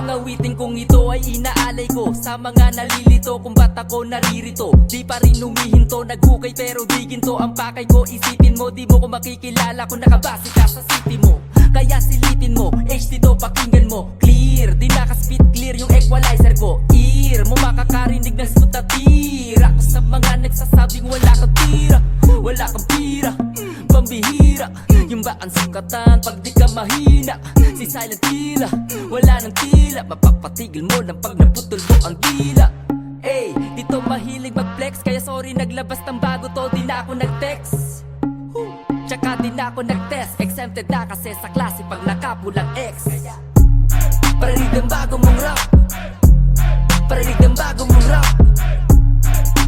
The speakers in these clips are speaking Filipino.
Mga witing kong ito ay inaalay ko sa mga nalilito kung ba't ako naririto. Di pa rin humihinto, naghukay pero di ginto ang pakay ko. Isipin mo, di mo ko makikilala kung nakabase ka sa city mo. Kaya silipin mo, HD to pakinggan mo. Clear, di nakaspit clear yung equalizer ko. Ear, mo makakarinig ng smooth na tira. Ako sa mga nagsasabing wala kang tira, wala kang pira, pambihira. Yung ba ang sukatan pag di ka mahina? Si silent killer, wala nang tila. Mapapatigil mo ng pag naputol mo ang dila. Ey, dito mahilig mag-flex, kaya sorry naglabas ng bago to, di na ako nag-text. Tsaka di na ako nag-test, exempted na kasi sa klase pag nakapulang X. Parinig ng bago mong rap, parinig ng bago mong rap,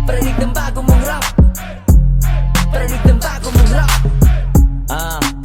parinig ng bago mong rap, parinig ng bago mong rap.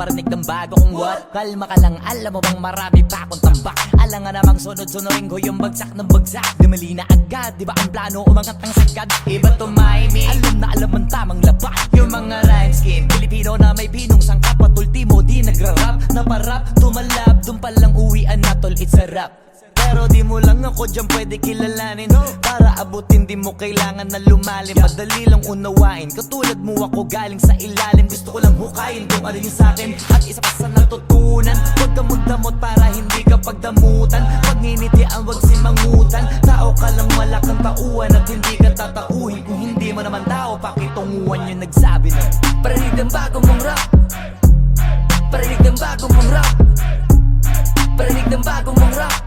Parinig ng bago kong what? Kalma ka lang, alam mo bang marami pa akong tambak. Alam nga namang sunod-sunurin ko yung bagsak ng bagsak. Di mali na agad, di ba ang plano umangat ang sagad? Iba tumiming, alam na alam ang tamang lapat. Yung mga rhyme scheme, Pilipino na may pinong sangkap. At ultimo di nagra-rap, naparap, tumalab. Dun palang uwian na tol, it's a rap. Pero di mo lang ako dyan pwede kilalanin. Para abutin di mo kailangan na lumalim. Madali lang unawain, katulad mo ako galing sa ilalim. Gusto ko lang hukayin kung ano yung sakin at isa pa sa natutunan. Huwag ka magdamot para hindi ka pagdamutan. Pag nginitian wag simangutan. Tao ka lang wala kang tauhan at hindi ka tatauhin. Kung hindi mo naman tao, pakitunguhan yung nagsabi na parinig ng bago mong rap, parinig ng bago mong rap, parinig ng bago mong rap,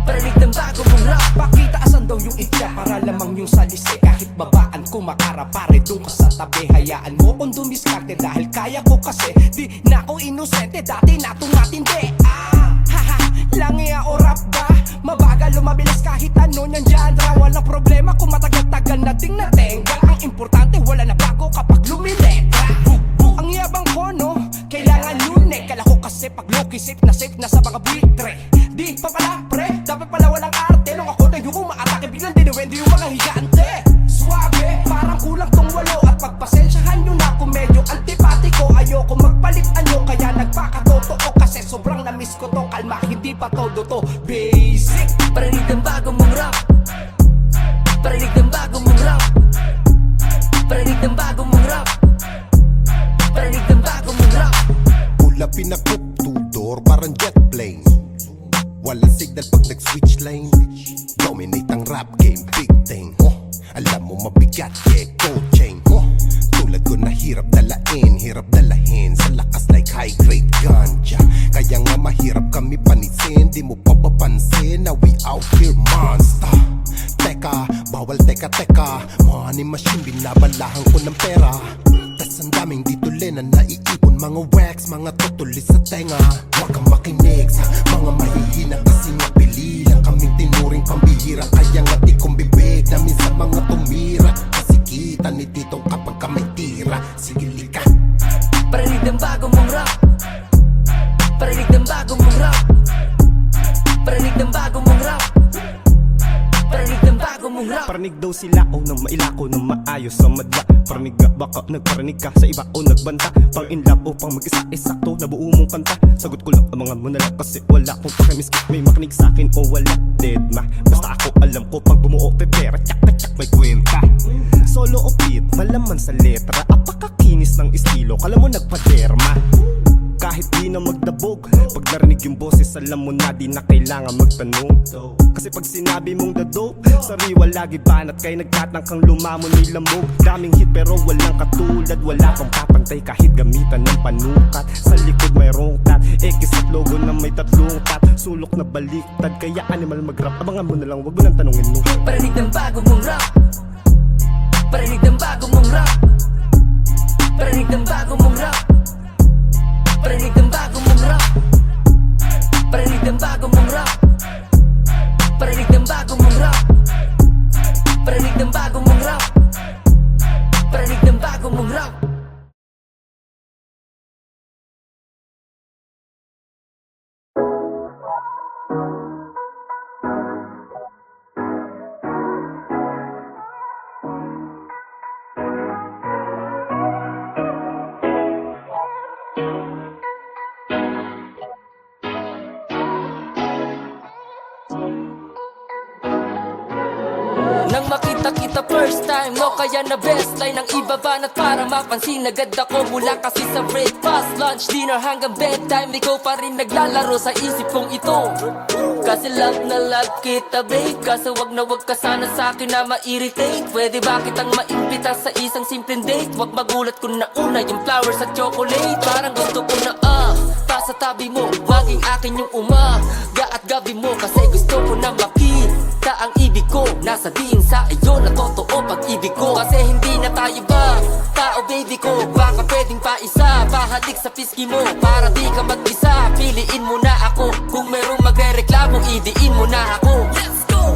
parinig ng bago mong rap. Pakita asan daw yung itya para lamang yung salisi. Kahit babaan kumakara pare doon ka sa tabi. Hayaan mo kung dumiskarte dahil kaya ko kasi. Di na ako inosente, dati na tumatindi. Haha, langi o rap ba? Mabagal lumabilis kahit ano nyan genre. Walang problema kung matagal-tagal na ding natenggal. Ang importante wala na bago kapag lumiletra. Ang yabang ko no, kailangan lunek. Kala ko kasi pag low-key safe na sa mga buitre. Di pa pala pre, dapat pala walang arte. Nung ako na yung umaatake, biglang dinuwendo yung mga higante. Suabe, parang kulang tong walo. At pagpasensyahan nyo na kung medyo antipatiko. Ayoko magpalit anyo, kaya nagpakatotoo. Kasi sobrang namiss ko to, kalma, hindi pa todo to basic. Parinig ng bago mong rap, parinig ng bago mong rap, parinig ng bago mong rap, parinig ng bago mong rap. Ulapin na coupe, two-door, parang jet plane. Walang signal pag nag-switch lane. Dominate ang rap game, big thing. Alam mo mabigat, yeah, gold chain. Tulad ko na hirap dalahin sa lakas like high-grade ganja. Kaya nga mahirap kami panisin. Di mo pa papansin na we out here monster. Teka, bawal teka. Money machine, binabalahan ko ng pera. Tas ang daming dito na naiipon. Mga wax, mga tutulis sa tenga. Huwag kang makinig sa mga mahihina. Kasi nga pili lang kaming tinuring pambihira. Kaya nga di kong bibig namin sa mga tumira. Kasi kita ni Tito kapag ka may tira. Sige lika. Parinig ng bago mong rap, parinig ng bago mong rap, parinig ng bago mong rap, parinig ng bago mong rap. Parinig daw sila o nang mailako ng maayos sa madla. Parinig nga baka nagparinig ka sa iba o nagbanta. Pang in love o pang mag-isa sakto na buo mong kanta. Sagot ko lang ang mga mo na lang kasi wala kong pakimiskip. May makinig sa'kin o wala, dead ma. Basta ako alam ko pag bumuo pepera, tsak may kwenta. Solo o beat, malaman sa letra. Apakakinis ng estilo, kala mo nagpaderma. Kahit di na magdabog, pag narinig yung boses alam mo na di na kailangan magtanong. Kasi pag sinabi mong dadog, sariwa lagi banat kay nagtatangkang lumamon ni lamog. Daming hit pero walang katulad, wala kang papantay kahit gamitan ng panukat. Sa likod mayroong tat, X at logo na may tatlong tat. Sulok na baliktad, kaya animal mag-rap. Abangan mo na lang, wag mo nang tanungin mo. Parinig ng bago mong rap, parinig ng bago mong rap, parinig ng bago mong rap, parinig ng bago mong rap, parinig ng bago mong rap, parinig ng bago mong rap, parinig ng bago mong rap, parinig ng bago mong rap. Nang makita kita first time, no kaya na best line ang ibabanat para mapansin agad ako. Mula kasi sa breakfast, lunch, dinner hanggang bedtime, ikaw pa rin naglalaro sa isip kong ito. Kasi love na love kita babe, kaso wag na wag ka sana sa akin na ma-irritate. Pwede ba kitang maimbita sa isang simpleng date? Wag magulat kung nauna yung flowers at chocolate. Parang gusto ko na sa tabi mo, maging akin yung umaga at gabi mo. Kasi gusto ko na makita ang ibig ko, nasa diin sa iyo na totoo pag-ibig ko. Kasi hindi na tayo ba tao baby ko, baka pwedeng pa isa, pahalik sa pisngi mo para di ka mag-isa. Piliin mo na ako, kung merong magre-reklamo idiin mo na ako.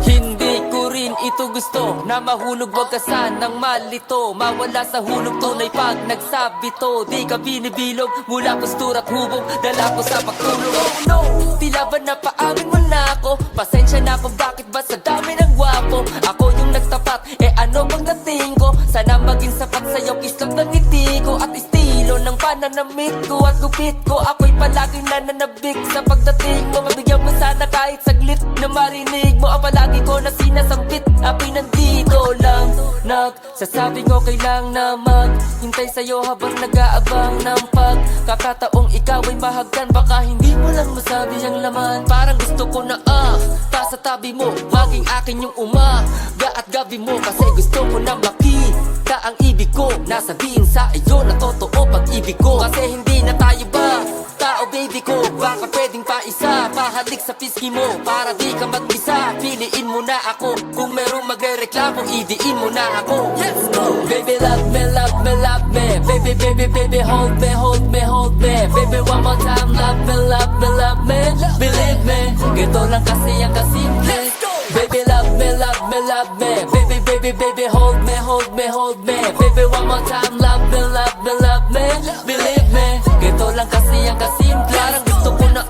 Hindi ko rin ito gusto na mahulog, wag ka sanang malito. Mawala sa hulog tunay pag nagsabito. Di ka binibilog mula postura at hubog, dala ko sa pagtulog. Oh no, tila ba napaamin mo na ako? Pasensya na kung bakit ba sa dami ng gwapo ako yung nagtapat, ano bang dating ko? Sana maging sapat sa'yo, kislap ng ngiti ko at estilo ng pananamit ko at gupit ko. Ako'y palaging nananabik sa pagdating mo. Mabigyan mo sana kahit saglit na marinig mo ang palagi ko na sinasambit. Ako'y nandito lang, nagsasabing okay lang na maghintay sa'yo habang nag-aabang ng pagkakataong ikaw ay mahagkan. Baka hindi mo lang masabi ang laman. Parang gusto ko na sa tabi mo, maging akin yung umaga at gabi mo. Kasi gusto ko na makita ang ibig ko, nasabihin sa iyo na totoo pag-ibig ko. Kasi hindi na tayo ba tao baby ko, baka pwedeng pa isa, pahalik sa pisngi mo para di ka mag-isa. Piliin mo na ako, kung merong magre-reklamo idiin mo na ako. Let's go! Baby love me, love me, love me. Baby, baby, baby, hold me, hold me, hold me. Baby one more time, love me, love me, love me. Believe me, ito lang kasi ang kasimple. Baby love me, love me, love me. Baby, baby, baby, hold me, hold me, hold me. Baby one more time, love me, love me, love me. Believe me, ito lang kasi ang kasimple. Parang gusto ko na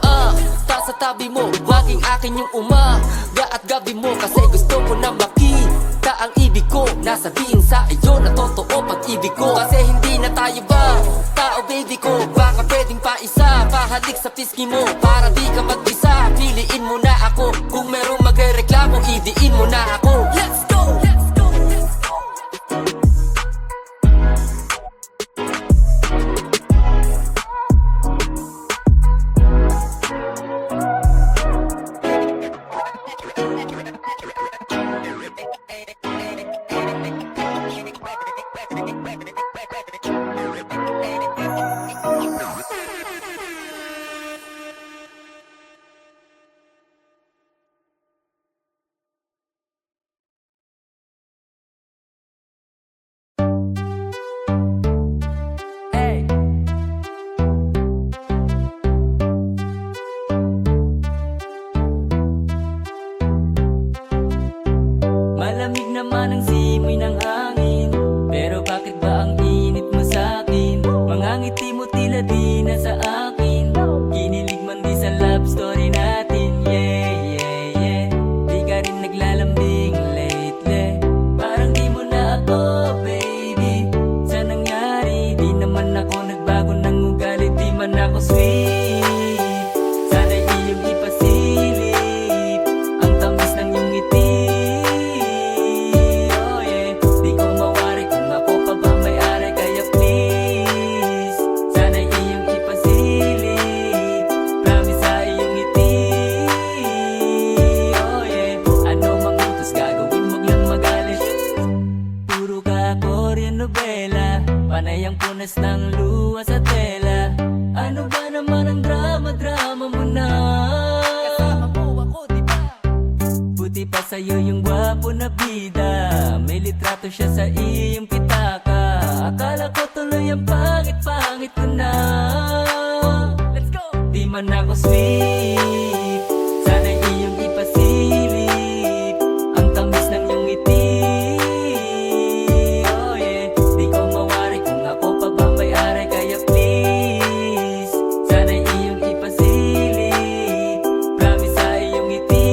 sa tabi mo, maging akin yung umaga at gabi mo. Kasi gusto ko na makita ang ibig ko, nasabihin sa iyo na totoo pag-ibig ko. Kasi hindi na tayo ba tao baby ko, baka pwedeng pa isa, pahalik sa pisngi mo para di ka mag-isa. Piliin mo na ako, kung merong magre-reklamo idiin mo na ako. Let's go! Let's go! Let's go! Hey. Malamig naman ang simoy ng hangin, pero bakit ba ang init mo sa'kin? Mga ngiti mo tila di na sa akin, kinilig man di sa love story natin. Yeah, yeah, yeah. Di ka rin naglalambing lately, parang di mo na ako baby. Sa nangyari, di naman ako nagbago ng ugali, di man ako sweet. Sana'y iyong ipasilip ang tamis ng iyong ngiti. Oh yeah, di ko mawari kung ako pa ba may-ari, kaya please sana'y iyong ipasilip, promise sa iyong ngiti. Oh yeah, ano mang utos gagawin, wag lang magalit. Puro ka Korean novela, panay ang punas ng luha sa tela. Ano ba naman ang drama-drama mo na? Kasama mo ako, di ba? Buti pa sa'yo yung gwapo na bida, may litrato siya sa iyong pitaka. Akala ko tuloy ang pangit-pangit ko na. Let's go! Di man ako sweet, sana iyong ipasilip ang tamis ng iyong ngiti. Oh yeah, di ko mawari kung ako pa ba may-ari, kaya please sana iyong ipasilip, promise sa iyong ngiti.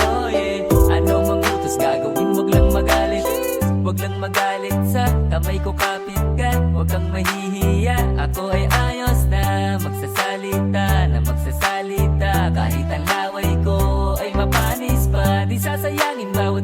Oh yeah, ano mang utos gagawin, wag lang magalit. Wag lang magalit sa kamay ko kapit ka, wag kang mahihiya. Ako ay ayos na magsasalita, kahit ang laway ko ay mapanis pa. Di sasayangin bawat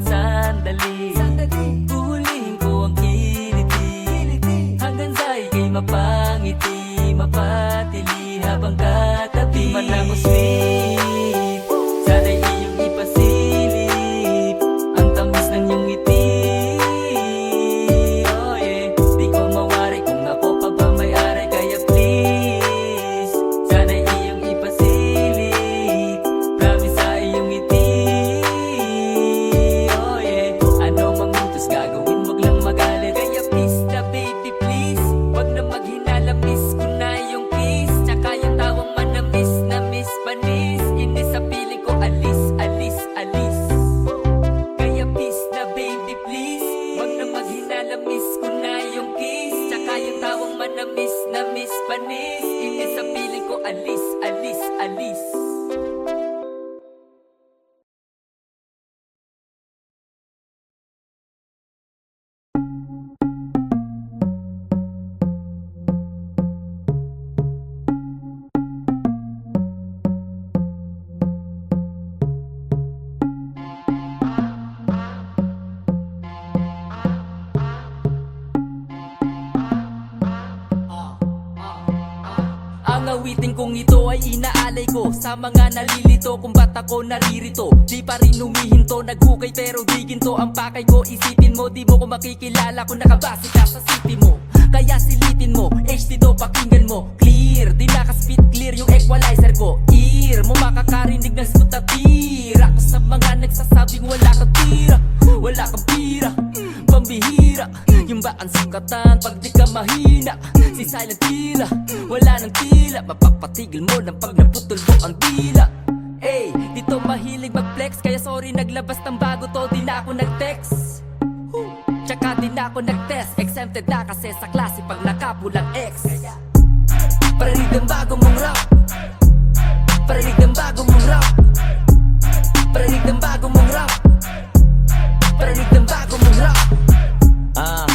mapangiti, mapatili habang katabi. Man ako sweet, sana'y iyong ipasilip ang tamis ng iyong ngiti. Oh yeah, di ko mawari kung ako pa ba may-ari. Kaya please, sana'y iyong ipasilip, promise sa iyong ngiti. Oh yeah, ano mang utos gagawin, wag lang magalit. Kaya please na baby please, wag na maghinala, miss ko na yung kiss. Tsaka yung tawang manamis na miss panis. Inis sa piling ko, alis, alis, alis. Kaya please na baby please, wag na maghinala, miss ko na yung kiss. Tsaka yung tawang manamis na miss panis. Inis sa piling ko, alis, alis, alis. Ang awitin kong ito ay inaalay ko sa mga nalilito kung ba't ako naririto. Di pa rin humihinto, naghukay pero di ginto ang pakay ko. Isipin mo, di mo ko makikilala kung nakabase ka sa city mo. Kaya silipin mo, HD do pakinggan mo. Clear, di nakaspit clear yung equalizer ko. Ear mo makakarinig ng skutatir. Ako sa mga nagsasabing wala kang tira, wala kang pira, pambihira. Yung ba ang sukatan pag di ka mahina? Si silent killer, wala nang tila. Mapapatigil mo ng pag naputol mo ang dila. Ey, dito mahilig mag-flex, kaya sorry naglabas ng bago to, di na ako nag-text. Tsaka di na ako nag-test, exempted na kasi sa klase pag nakapulang X. Parinig ng bago mong rap, parinig ng bago mong rap, parinig ng bago mong rap, parinig ng bago mong rap.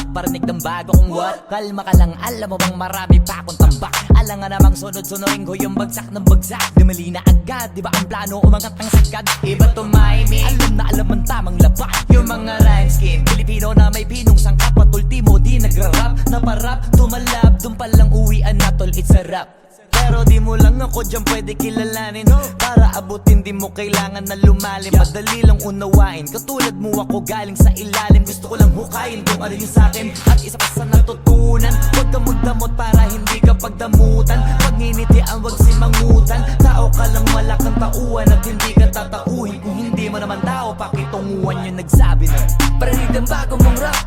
Parinig ng bago kong what? Kalma ka lang, alam mo bang marami pa akong tambak. Alam nga namang sunod-sunurin ko yung bagsak ng bagsak. Di mali na agad, di ba ang plano umangat ang sagad? Iba tumiming, alam na alam ang tamang lapat. Yung mga rhyme scheme, Pilipino na may pinong sangkap. At ultimo di nagra-rap, naparap, tumalab. Dun palang uwian na tol, it's a rap. Pero di mo lang ako dyan pwede kilalanin. Para abutin di mo kailangan na lumalim. Madali lang unawain, katulad mo ako galing sa ilalim. Gusto ko lang hukayin kung ano yung sakin at isa pa sa natutunan. Huwag kang magdamot para hindi ka pagdamutan. Pag nginitian wag simangutan. Tao ka lang wala kang tauhan at hindi ka tatauhin. Kung hindi mo naman tao, pakitunguhan yung nagsabi na Parinig ng bago mong rap,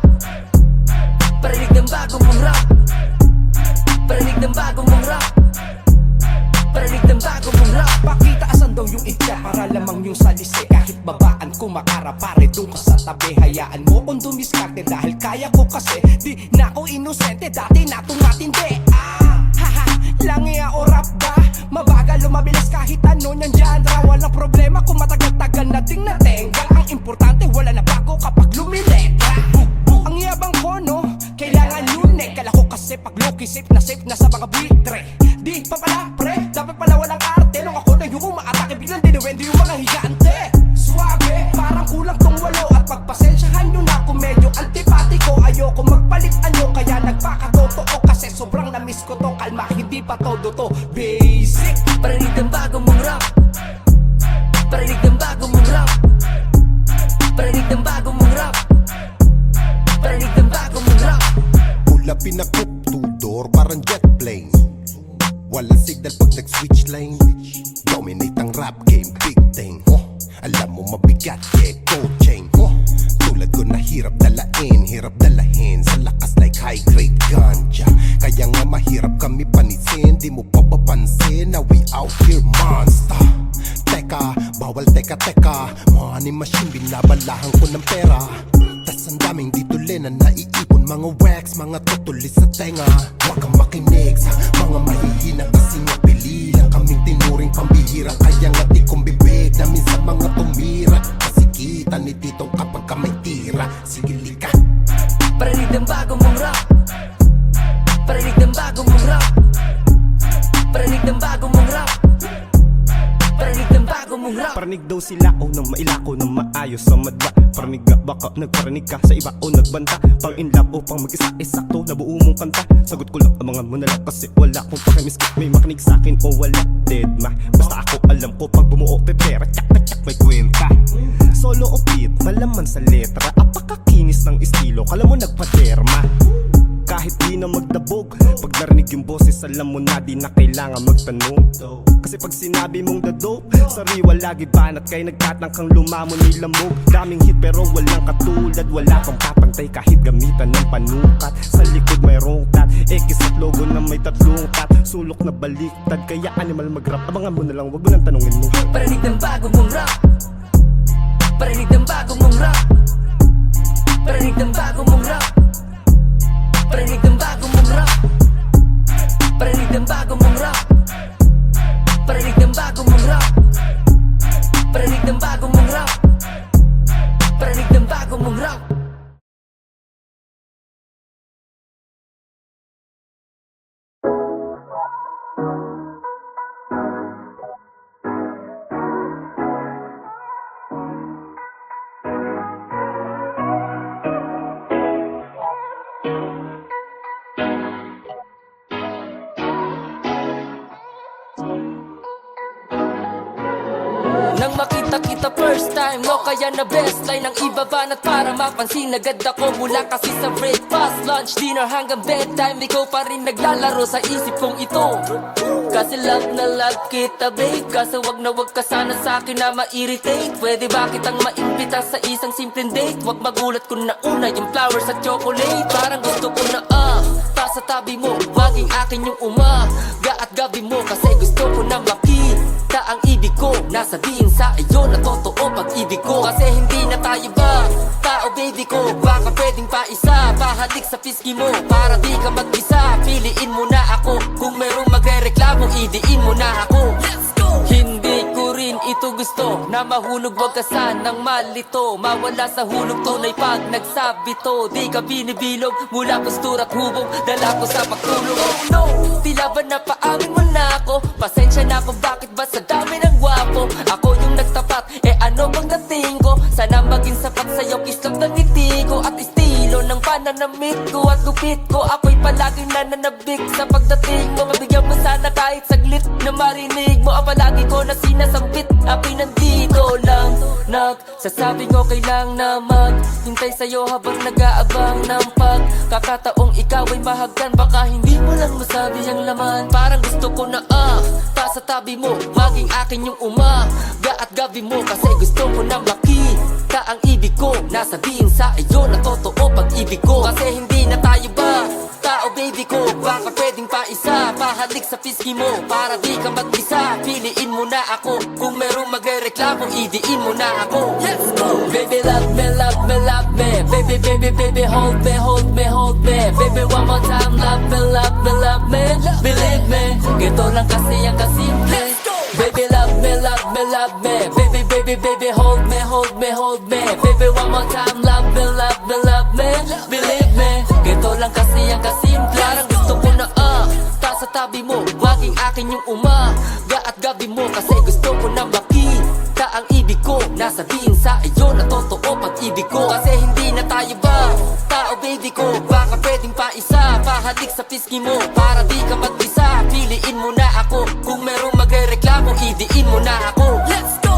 parinig ng bago mong rap, parinig ng bago mong rap, parinig ng bago mong rap. Pakita asan daw yung itya para lamang yung salisi. Kahit babaan kumakara pare dun ka sa tabi. Hayaan mo kung dumiskarte dahil kaya ko kasi. Di na ako inosente, dati natong matindi. Haha, langi o rap ba? Mabagal o mabilis kahit ano nyan genre. Walang problema kung matagal-tagal na ding natenggal. Ang importante wala na bago kapag lumiletra. Ang yabang ko no, kailangan lunek. Kala ko kasi pag low-key safe na sa mga buitre. Di pa pala pre, dapat pala walang arte. Nung ako na yung umaatake, biglang dinuwendo yung mga higante. Suwabe, parang kulang tong walo. At pagpasensyahan nyo na kung medyo antipatiko. Ayoko magpalit anyo, kaya nagpakatotoo. Kasi sobrang namiss ko to, kalma, hindi pa todo to basic. Parinig ng bago mong rap, parinig ng bago mong rap, parinig ng bago mong rap, parinig ng bago mong rap. Ulapin na coupe, two-door, parang jet plane. Walang signal pag nag-switch lane. Dominate ang rap game, big thing. Alam mo mabigat, yeah, gold chain. Tulad ko na hirap dalahin sa lakas like high-grade ganja. Kaya nga mahirap kami panisin. Di mo pa papansin na we out here monster. Teka, bawal teka. Money machine, binabalahan ko ng pera. Tas ang daming dito na naiipon. Mga wax, mga tutulis sa tenga. Huwag kang makinig sa mga mahihina. Kasi nga pili lang kaming tinuring pambihira. Kaya nga di kong bibig namin sa mga tumira. Kasi kita ni titong kapag ka may tira. Sige lika. Parinig ng bago mong rap, parinig ng bago mong rap, parinig ng bago mong rap, parinig ng bago mong mong rap. Parinig daw sila o nang mailako ng maayos sa madla. Parinig nga baka nagparinig ka sa iba o nagbanta. Pang in love o pang mag-isa sakto na buo mong kanta. Sagot ko lang ang mga mo na lang kasi wala kong pakimiskip. May makinig sa'kin o wala, dead ma. Basta ako alam ko pag bumuo pepera, tsak na tsak may kwenta. Solo o beat, malaman sa letra. Apakakinis ng estilo, kala mo nagpaderma. Kahit di na magdabog, pag narinig yung boses, alam mo na di na kailangan magtanong. Kasi pag sinabi mong the dope, sariwa lagi banat kay nagtatangkang lumamon nilamog. Daming hit pero walang katulad, wala kang papantay kahit gamitan ng panukat. Sa likod may rongtat, X at logo na may tatlong tat. Sulok na baliktad, kaya animal mag-rap. Abangan mo na lang, wag mo nang tanungin mo. Parinig ng bago mong rap. Parinig ng bago mong rap. Parinig ng bago mong rap. Parinig ng bago mong rap. Parinig ng bago mong rap. Parinig ng bago mong rap. Parinig ng bago mong rap. Parinig ng bago mong rap. Nang makita kita first time, no kaya na best line ang ibabanat para mapansin agad ako. Mula kasi sa breakfast, lunch, dinner hanggang bedtime, ikaw pa rin naglalaro sa isip kong ito. Kasi love na love kita babe, kaso wag na wag ka sana sa akin na ma-irritate. Pwede ba kitang maimbita sa isang simpleng date? Wag magulat kung nauna yung flowers at chocolate. Parang gusto ko na ta sa tabi mo, maging akin yung umaga at gabi mo. Kasi gusto ko na makita ang ibig ko, nasabihin sa iyo na totoo pag-ibig ko. Kasi hindi na tayo ba tao baby ko, baka pwedeng pa isa, pahalik sa pisngi mo para di ka mag-isa. Piliin mo na ako, kung merong magrereklamo idiin mo na ako. Hindi ko rin ito gusto na mahulog, wag ka sanang malito. Mawala sa hulog tunay pag nagsabi to. Di ka binibilog mula postura at hubog, dala ko sa pagtulog. Oh no, tila ba napaamin mo na ako? Pasensya na kung bakit ba sa dami ng gwapo ako yung nagtapat, ano bang dating ko? Sana maging sapat sa'yo, kislap ng ngiti ko at estilo ng pananamit ko at gupit ko. Ako'y palaging nananabik sa pagdating mo. Mabigyan mo sana kahit saglit na marinig mo ang palagi ko na sinasambit. Ako'y nandito lang, nagsasabing okay lang na maghintay sa'yo habang nag-aabang ng pagkakataong ikaw ay mahagdan. Baka hindi mo lang masabi ang laman. Parang gusto ko na ta sa tabi mo, maging akin yung umaga at gabi mo. Kasi gusto ko na makita ang ibig ko, nasabihin sa iyo na totoo pag-ibig ko. Kasi hindi na tayo ba tao baby ko, baka pwedeng pa isa, pahalik sa pisngi mo para di ka mag-isa. Piliin mo na ako, kung merong magrereklamo idiin mo na ako. Let's go! Baby love me, love me, love me. Baby, baby, baby, hold me, hold me, hold me. Baby one more time, love me, love me, love me. Believe me, gito lang kasi ang kasimple. Baby love me, love me, love me. Baby, baby, baby, hold me, hold me, hold me. Baby one more time, love me, love me, love me. Believe me, gito lang kasi ang kasimple. Parang gusto ko na ta sa tabi mo, maging akin yung umaga at gabi mo. Kasi gusto ko na makita ang ibig ko, nasabihin sa iyo na totoo pag-ibig ko. Kasi hindi na tayo ba tao baby ko, baka pwedeng pa isa, pahalik sa pisngi mo para di ka mag-isa. Piliin mo na ako, kung merong magrereklamo idiin mo na ako. Let's go!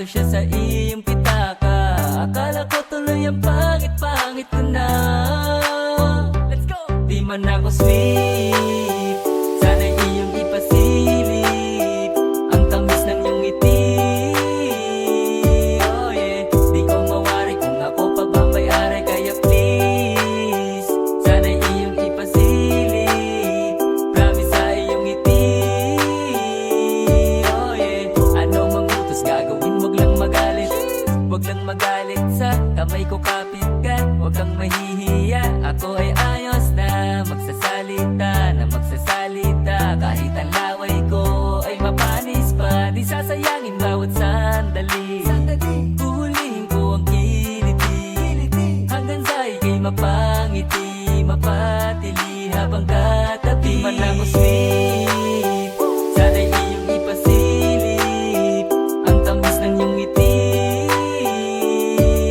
siya sa iyong pitaka. Akala ko tuloy ang pangit-pangit ko na. Let's go! Di man ako sweet, sana'y iyong ipasilip ang tamis ng iyong ngiti. Oh yeah, di ko mawari kung ako pa ba may-ari. Kaya please, sana'y iyong ipasilip, promise sa iyong ngiti. Oh yeah, ano mang utos gagawin, wag lang magalit. Wag lang magalit, sa kamay ko kapit ka. Wag kang mahihiya, ako ay ayos na magsasalita. Kahit ang laway ko ay mapanis pa, di sasayangin bawat sandali. Huhulihin ko ang kiliti, hanggang sa ika'y mapangiti, mapatili habang katabi. Di man ako sweet, sana'y iyong ipasilip ang tamis ng iyong ngiti.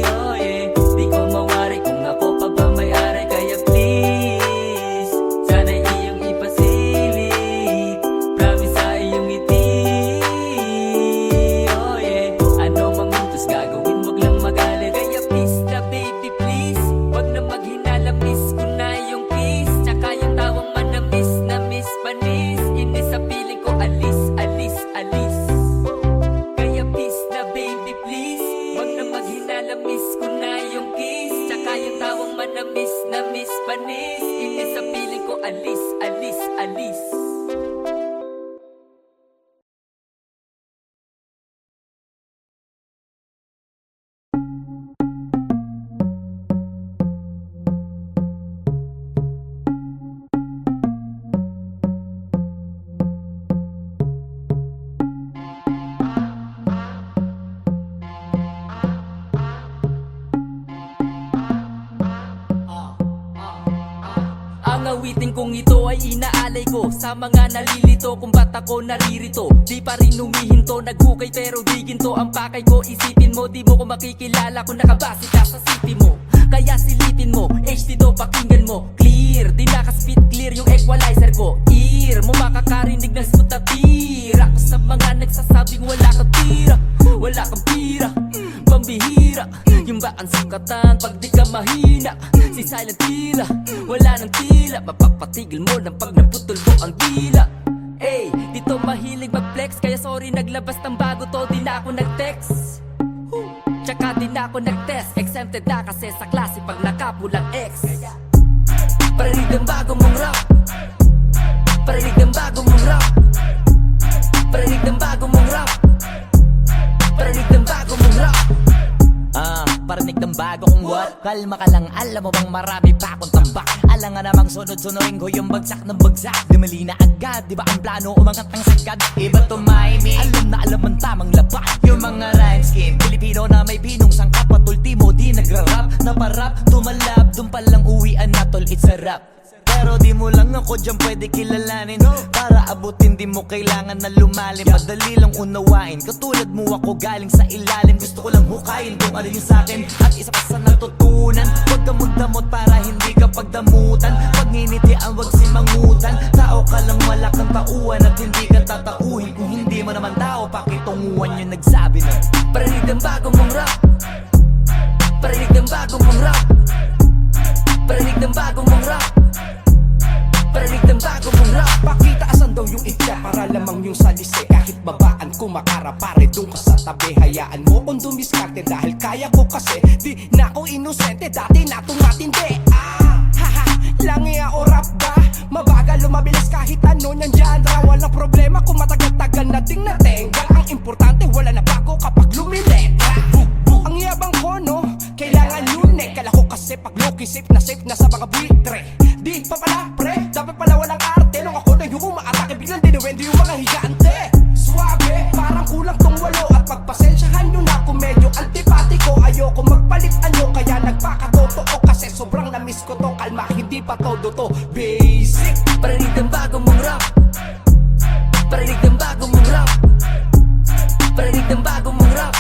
Oh yeah, di ko mawari kung ako pa ba may-ari. Kaya please, sana'y iyong ipasilip, promise sa iyong ngiti. Oh yeah, ano mang utos gagawin, wag lang magalit. Kaya please na baby please, wag na maghinalamis ko na yung kiss, tsaka yung tawang manamis na miss panis. Inis sa piling ko, alis, alis, alis. Kaya please na baby please, wag na maghinalamis ko na yung kiss, tsaka yung tawang manamis na miss panis. Inis sa piling ko, alis, alis, alis. Ang awitin kong ito ay inaalay ko sa mga nalilito kung ba't ako naririto. Di pa rin humihinto, naghukay pero di ginto ang pakay ko. Isipin mo, di mo ko makikilala kung nakabase ka sa city mo. Kaya silipin mo, HD do pakinggan mo. Clear, di nakaspit clear yung equalizer ko. Ear mo makakarinig ng smooth na tira ko sa mga nagsasabing wala kang tira, wala kang pira, pambihira. Yung ba ang sukatan pag di ka mahina? Si silent tila, wala nang tila. Mapapatigil mo ng pag naputol ko ang dila. Ey, dito mahilig mag-flex, kaya sorry naglabas ng bago to, di na ako nag-text. Tsaka di na ako nag-test, exempted na kasi sa klase pag nakapulang X. Parinig ng bago mong rap, parinig ng bago mong rap, parinig ng bago mong rap, parinig ng bago mong rap. Parinig ng bago kong what? Kalma ka lang, alam mo bang marami pa akong tambak. Alam nga namang sunod-sunurin ko yung bagsak ng bagsak. Dumali na agad, di ba ang plano umangat ang sagad? Iba tumahimik, alam na alam ang tamang lapat. Yung mga rhyme scheme, Pilipino na may pinong sangkap. At ultimo di nagra-rap, naparap, tumalab. Dun palang uwian na tol, it's a rap. Pero di mo lang ako dyan pwede kilalanin. Para abutin di mo kailangan na lumalim. Madali lang unawain, katulad mo ako galing sa ilalim. Gusto ko lang hukayin kung ano yung sakin at isa pa sa natutunan. Huwag ka magdamot para hindi ka pagdamutan. Pag nginitian wag simangutan. Tao ka lang wala kang tauhan at hindi ka tatauhin. Kung hindi mo naman tao, pakitunguhan yung nagsabi na parinig ng bago mong rap, parinig ng bago mong rap, parinig ng bago mong rap, parinig ng bago mong rap. Pakita asan daw yung itya para lamang yung salise. Kahit babaan kumakara pare dun ka sa tabi. Hayaan mo kung dumiskarte dahil kaya ko kasi. Di na ako inosente, dati natong matindi. Haha, langi o rap ba? Mabagal lumabilis kahit ano nyan genre. Walang problema kung matagal-tagal na ding natengga. Ang importante wala na bago kapag lumiletra. Ang yabang ko no, kailangan lunek. Kala ko kasi pag low-key safe na sa mga buitre. Di pa pala pre, dapat pala walang arte. Nung ako na yung umaatake, biglang dinuwendo yung mga higante. Suabe, parang kulang tong walo. At pagpasensyahan nyo na kung medyo antipatiko. Ayoko magpalit anyo, kaya nagpakatotoo. Kasi sobrang namiss ko to, kalma, hindi pa todo to basic. Parinig ng bago mong rap, parinig ng bago mong rap, parinig ng bago mong rap,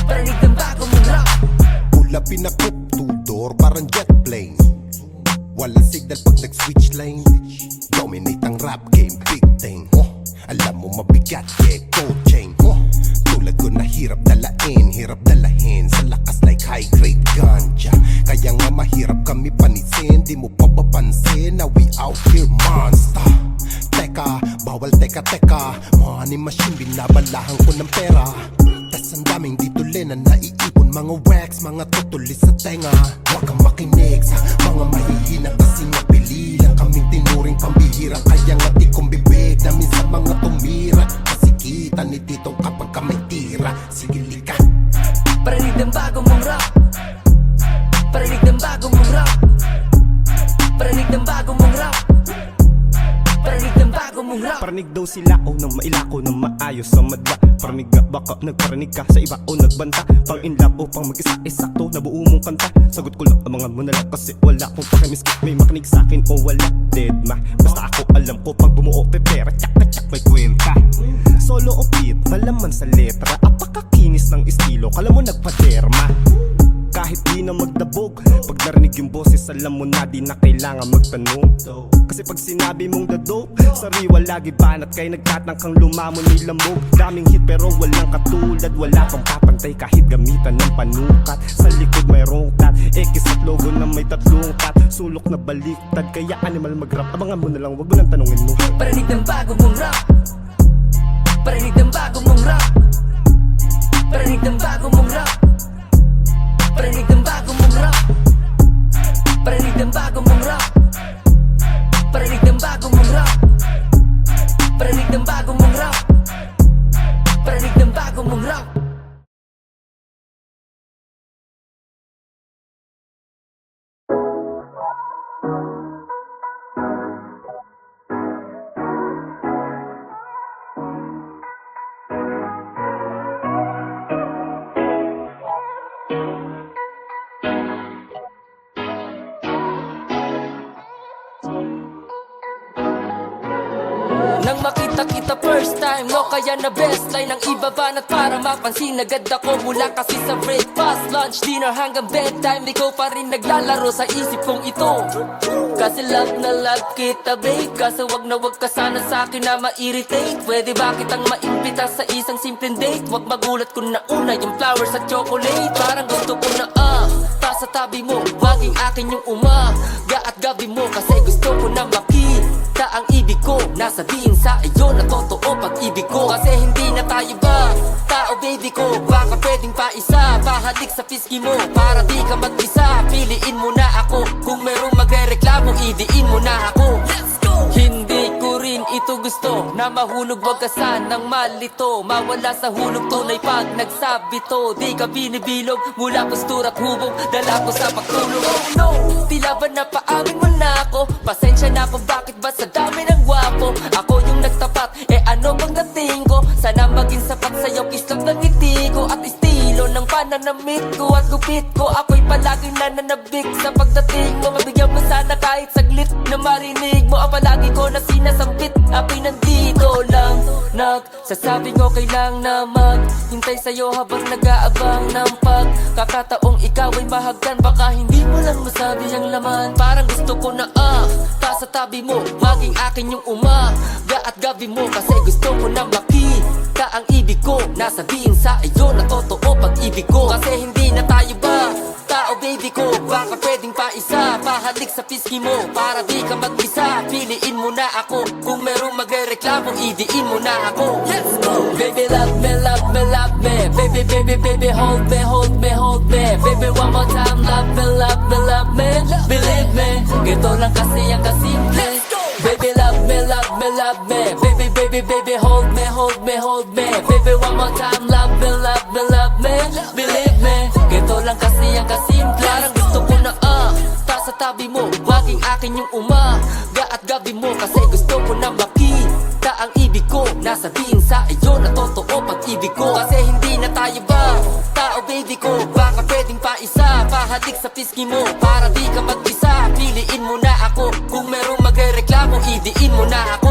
parinig ng bago mong rap. Ulapin na coupe, two-door, parang jet plane. Walang signal pag nag-switch lane. Dominate ang rap game, big thing. Alam mo mabigat, yeah, gold chain. Tulad ko na hirap dalahin sa lakas like high grade ganja. Kaya nga mahirap kami panisin, di mo pa papansin na we out here monster. Teka, bawal teka money machine, binabalahan ko ng pera. Tas ang daming dituloy na naiipon, mga wax, mga tutulis sa tenga. Huwag kang makinig sa mga mahihina kasi nga pili lang kaming tinuring pambihira. Kaya nga di kong bibig namin sa mga tumira, kasi kita ni titong kapag ka may tira. Sige lika, Parinig ng bagong mong rap. Parinig ng bagong mong rap. Parinig ng bagong mong rap. Parinig ng bagong mong rap. Parinig daw sila o nang mailako ng maayos sa madla. Parinig nga baka nagparinig ka sa iba o nagbanta. Pang in love o pang mag-isa sakto na buo mong kanta. Sagot ko lang ang mga mo na lang kasi wala kong pakimiskip. May makinig sa'kin o wala, dead ma. Basta ako alam ko pag bumuo pepera, tsak na tsak may kwenta. Solo o beat, malaman sa letra. Apakakinis ng estilo, kala mo nagpaderma. Kahit di na magdabog, pag narinig yung boses, alam mo na di na kailangan magtanong. Kasi pag sinabi mong dadog, sariwa lagi banat kay nagtatangkang lumamon ni lamog. Daming hit pero walang katulad, wala kang papantay kahit gamitan ng panukat. Sa likod may rongkat, X at logo na may tatlong tat. Sulok na baliktad, kaya animal mag-rap. Abangan mo na lang, wag mo nang tanungin mo. Parinig ng bagong mong rap. Parinig ng bagong mong rap. Parinig ng bagong mong rap. Parinig ng bagong mong rap. Parinig ng bagong mong rap. Parinig ng bagong mong rap. Parinig ng bagong mong rap. Parinig ng bagong mong rap. Nang makita kita first time, no kaya na best line ang ibabanat para mapansin agad ako. Mula kasi sa breakfast, lunch, dinner hanggang bedtime, ikaw pa rin naglalaro sa isip kong ito. Kasi love na love kita babe, kaso wag na wag ka sana sa akin na ma-irritate. Pwede ba kitang maimbita sa isang simpleng date? Wag magulat kung nauna yung flowers at chocolate. Parang gusto ko na ta sa tabi mo, maging akin yung umaga at gabi mo. Kasi gusto ko na makita ang ibig ko, nasabihin sa iyo na totoo pag-ibig ko. Kasi hindi na tayo ba tao baby ko, baka pwedeng pa isa, pahalik sa pisngi mo para di ka mag-isa. Piliin mo na ako, kung merong magre-reklamo idiin mo na ako. Let's go! Hindi ko rin ito gusto na mahulog, wag ka sanang malito. Mawala sa hulog tunay pag nagsabito. Di ka binibilog mula postura at hubog, dala ko sa pagtulog. Oh no, tila ba napaamin mo na ako? Pasensya na kung bakit ba sa dami ng gwapo ako yung nagtapat, ano bang dating ko? Sana maging sapat sa'yo, kislap ng ngiti ko at estilo ng pananamit ko at gupit ko. Ako'y palaging nananabik sa pagdating mo. Mabigyan mo sana kahit saglit na marinig mo ang palagi ko na sinasampit. Ako'y nandito lang, nagsasabing okay lang na maghintay sa'yo habang nag-aabang ng pagkakataong ikaw ay mahagdan. Baka hindi mo lang masabi ang laman. Parang gusto ko na ta sa tabi mo, maging akin yung umaga at gabi mo. Kasi gusto ko na makita ang ibig ko, nasabihin sa iyo na totoo pag-ibig ko. Kasi hindi na tayo ba tao baby ko, baka pwedeng pa isa, pahalik sa pisngi mo para di ka mag-isa. Piliin mo na ako, kung merong magre-reklamo idiin mo na ako. Let's go! Baby love me, love me, love me. Baby, baby, baby, hold me, hold me, hold me. Baby one more time, love me, love me, love me. Believe me, ganito lang kasi ang kasimple. Baby love me, love me, love me. Baby, baby, baby, hold me, hold me, hold me. Baby one more time, love me, love me, love me. Believe me, ganito lang kasi ang kasimple. Parang gusto ko na ta sa tabi mo, maging akin yung umaga at gabi mo. Kasi gusto ko na makita ang ibig ko, nasabihin sa iyo na totoo pag-ibig ko. Kasi hindi na tayo ba tao baby ko, baka pwedeng pa isa, pahalik sa pisngi mo para di ka mag-isa. Piliin mo na ako, kung merong magre-reklamo idiin mo na ako.